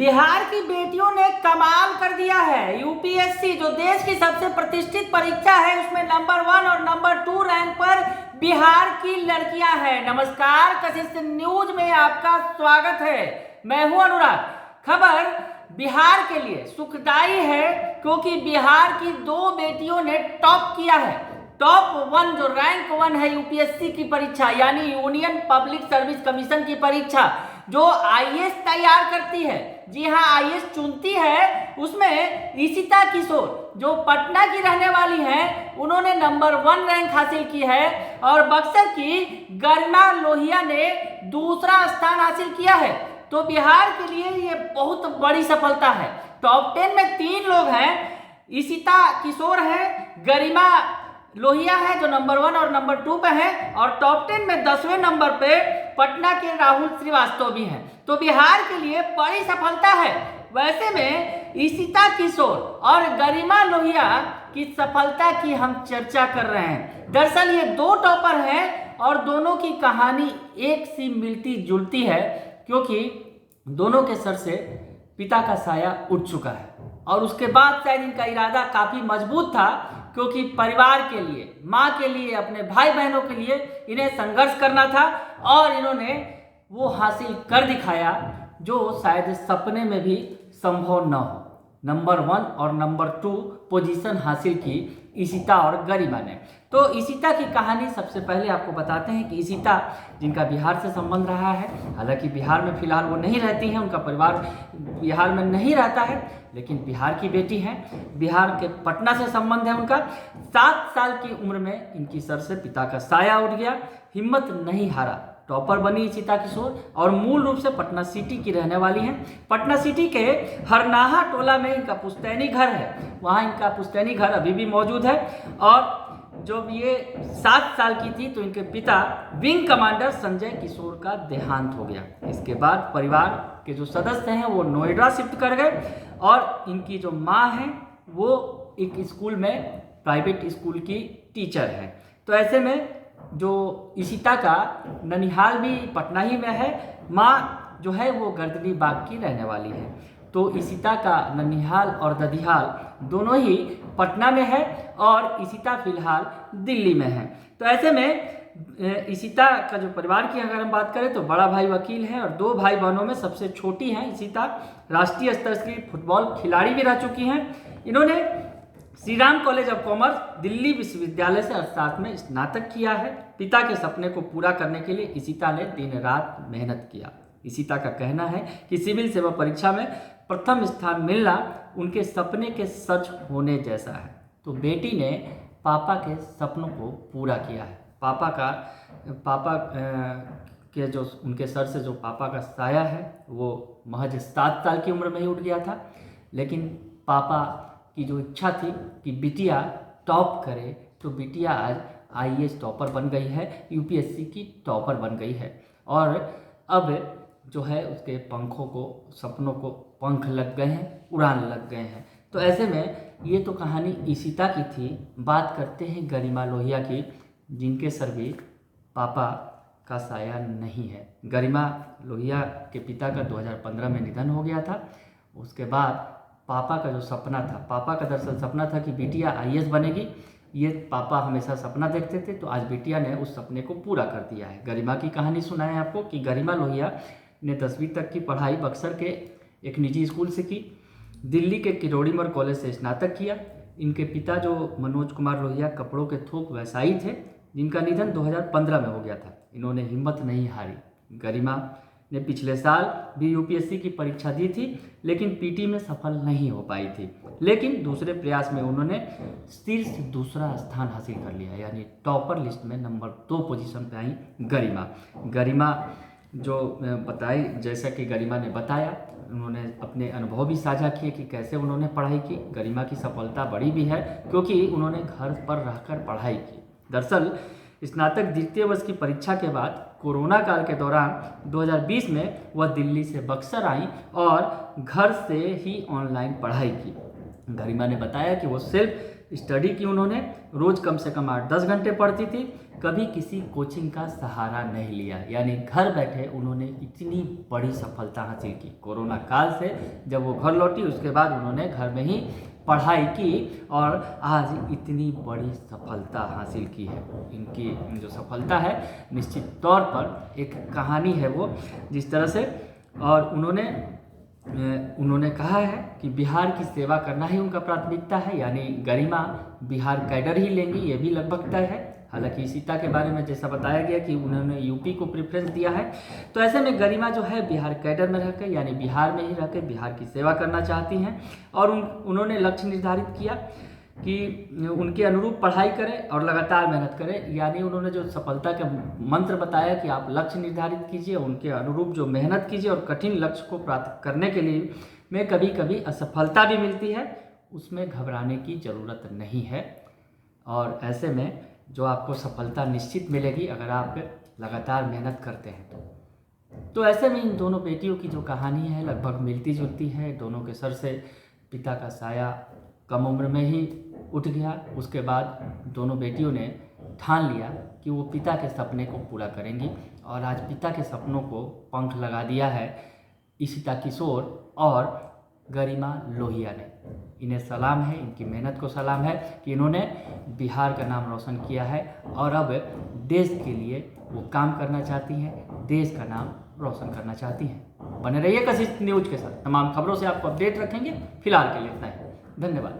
बिहार की बेटियों ने कमाल कर दिया है। यूपीएससी जो देश की सबसे प्रतिष्ठित परीक्षा है उसमें नंबर 1 और नंबर 2 रैंक पर बिहार की लड़कियां हैं। नमस्कार, कशिश न्यूज में आपका स्वागत है। मैं हूं अनुराग। खबर बिहार के लिए सुखदाई है क्योंकि बिहार की 2 बेटियों ने टॉप किया है। टॉप 1 जो रैंक 1 है यूपीएससी की परीक्षा यानी यूनियन पब्लिक सर्विस कमीशन की परीक्षा जो आईएएस तैयार करती है, जी हाँ आईएएस चुनती है, उसमें ईशिता किशोर जो पटना की रहने वाली हैं उन्होंने नंबर 1 रैंक हासिल की है और बक्सर की गरिमा लोहिया ने दूसरा स्थान हासिल किया है। तो बिहार के लिए ये बहुत बड़ी सफलता है। टॉप 10 में 3 लोग हैं, ईशिता किशोर है, गरिमा लोहिया है जो नंबर 1 और नंबर 2 पे है और टॉप 10 में 10वें नंबर पे पटना के राहुल श्रीवास्तव भी हैं। तो बिहार के लिए बड़ी सफलता है। वैसे में ईशिता किशोर और गरिमा लोहिया की सफलता की हम चर्चा कर रहे हैं। दरअसल ये 2 टॉपर हैं और दोनों की कहानी एक सी मिलती जुलती है क्योंकि दोनों के सर से पिता का साया उठ चुका है और उसके बाद शायद इनका इरादा काफी मजबूत था क्योंकि परिवार के लिए, माँ के लिए, अपने भाई बहनों के लिए इन्हें संघर्ष करना था और इन्होंने वो हासिल कर दिखाया जो शायद सपने में भी संभव न हो। नंबर 1 और नंबर 2 पोजीशन हासिल की ईशिता और गरिमा ने। तो ईशिता की कहानी सबसे पहले आपको बताते हैं कि ईशिता जिनका बिहार से संबंध रहा है, हालांकि बिहार में फिलहाल वो नहीं रहती हैं, उनका परिवार बिहार में नहीं रहता है, लेकिन बिहार की बेटी हैं, बिहार के पटना से संबंध है उनका। 7 साल की उम्र में इनकी सर से पिता का साया उठ गया, हिम्मत नहीं हारा, टॉपर बनी ईशिता किशोर और मूल रूप से पटना सिटी की रहने वाली हैं। पटना सिटी के हरनाहा टोला में इनका पुश्तैनी घर है, वहाँ इनका पुश्तैनी घर अभी भी मौजूद है। और जब ये 7 साल की थी तो इनके पिता विंग कमांडर संजय किशोर का देहांत हो गया। इसके बाद परिवार के जो सदस्य हैं वो नोएडा शिफ्ट कर गए और इनकी जो माँ हैं वो एक स्कूल में, प्राइवेट स्कूल की टीचर हैं। तो ऐसे में जो ईशिता का ननिहाल भी पटना ही में है, माँ जो है वो गर्दनी बाग की रहने वाली है। तो ईशिता का ननिहाल और ददिहाल दोनों ही पटना में है और ईशिता फिलहाल दिल्ली में है। तो ऐसे में ईशिता का जो परिवार की अगर हम बात करें तो बड़ा भाई वकील है और 2 भाई बहनों में सबसे छोटी हैं ईशिता। राष्ट्रीय स्तर की फुटबॉल खिलाड़ी भी रह चुकी हैं। इन्होंने Shri Ram college of commerce Delhi विश्वविद्यालय से अर्थशास्त्र में स्नातक किया है। पिता के सपने को पूरा करने के लिए ईशिता ने दिन रात मेहनत किया। ईशिता का कहना है कि सिविल सेवा परीक्षा में प्रथम स्थान मिलना उनके सपने के सच होने जैसा है। तो बेटी ने पापा के सपनों को पूरा किया है। पापा के जो उनके सर से जो पापा का साया है वो महज 7 साल की उम्र में ही उठ गया था, लेकिन पापा की जो इच्छा थी कि बिटिया टॉप करे तो बिटिया आज आईएएस टॉपर बन गई है, यूपीएससी की टॉपर बन गई है और अब जो है उसके पंखों को, सपनों को पंख लग गए हैं, उड़ान लग गए हैं। तो ऐसे में ये तो कहानी ईशिता की थी। बात करते हैं गरिमा लोहिया की, जिनके सर भी पापा का साया नहीं है। गरिमा लोहिया के पिता का 2015 में निधन हो गया था। उसके बाद पापा का जो सपना था, पापा का दरअसल सपना था कि बिटिया आईएएस बनेगी, ये पापा हमेशा सपना देखते थे, तो आज बिटिया ने उस सपने को पूरा कर दिया है। गरिमा की कहानी सुनाएं आपको कि गरिमा लोहिया ने 10वीं तक की पढ़ाई बक्सर के एक निजी स्कूल से की, दिल्ली के किरोड़ीमल कॉलेज से स्नातक किया। इनके पिता जो मनोज कुमार लोहिया कपड़ों के थोक व्यवसायी थे, जिनका निधन 2015 में हो गया था। इन्होंने हिम्मत नहीं हारी। गरिमा ने पिछले साल भी यूपीएससी की परीक्षा दी थी लेकिन पीटी में सफल नहीं हो पाई थी, लेकिन दूसरे प्रयास में उन्होंने शीर्ष 2रा स्थान हासिल कर लिया, यानी टॉपर लिस्ट में नंबर 2 पोजीशन पे आई गरिमा जो बताई, जैसा कि गरिमा ने बताया, उन्होंने अपने अनुभव भी साझा किए कि कैसे उन्होंने पढ़ाई की। गरिमा की सफलता बड़ी भी है क्योंकि उन्होंने घर पर रहकर पढ़ाई की। दरअसल स्नातक द्वितीय वर्ष की परीक्षा के बाद कोरोना काल के दौरान 2020 में वह दिल्ली से बक्सर आई और घर से ही ऑनलाइन पढ़ाई की। गरिमा ने बताया कि वो सिर्फ स्टडी की उन्होंने, रोज़ कम से कम 8-10 घंटे पढ़ती थी, कभी किसी कोचिंग का सहारा नहीं लिया, यानी घर बैठे उन्होंने इतनी बड़ी सफलता हासिल की। कोरोना काल से जब वो घर लौटी उसके बाद उन्होंने घर में ही पढ़ाई की और आज इतनी बड़ी सफलता हासिल की है। इनकी जो सफलता है निश्चित तौर पर एक कहानी है वो, जिस तरह से, और उन्होंने कहा है कि बिहार की सेवा करना ही उनका प्राथमिकता है, यानी गरिमा बिहार कैडर ही लेंगी, ये भी लगभग तय है। हालांकि सीता के बारे में जैसा बताया गया कि उन्होंने यूपी को प्रेफरेंस दिया है, तो ऐसे में गरिमा जो है बिहार कैडर में रहकर, यानी बिहार में ही रहकर बिहार की सेवा करना चाहती हैं। और उन्होंने लक्ष्य निर्धारित किया कि उनके अनुरूप पढ़ाई करें और लगातार मेहनत करें, यानी उन्होंने जो सफलता का मंत्र बताया कि आप लक्ष्य निर्धारित कीजिए, उनके अनुरूप जो मेहनत कीजिए, और कठिन लक्ष्य को प्राप्त करने के लिए में कभी कभी असफलता भी मिलती है, उसमें घबराने की ज़रूरत नहीं है। और ऐसे में जो आपको सफलता निश्चित मिलेगी अगर आप लगातार मेहनत करते हैं तो ऐसे में इन दोनों बेटियों की जो कहानी है लगभग मिलती जुलती है। दोनों के सर से पिता का साया कम उम्र में ही उठ गया। उसके बाद दोनों बेटियों ने ठान लिया कि वो पिता के सपने को पूरा करेंगी, और आज पिता के सपनों को पंख लगा दिया है इशिता किशोर और गरिमा लोहिया ने। इन्हें सलाम है, इनकी मेहनत को सलाम है कि इन्होंने बिहार का नाम रोशन किया है और अब देश के लिए वो काम करना चाहती हैं, देश का नाम रोशन करना चाहती हैं। बने रहिए कशिश न्यूज के साथ, तमाम खबरों से आपको अपडेट रखेंगे। फिलहाल के लिए इतना ही, धन्यवाद।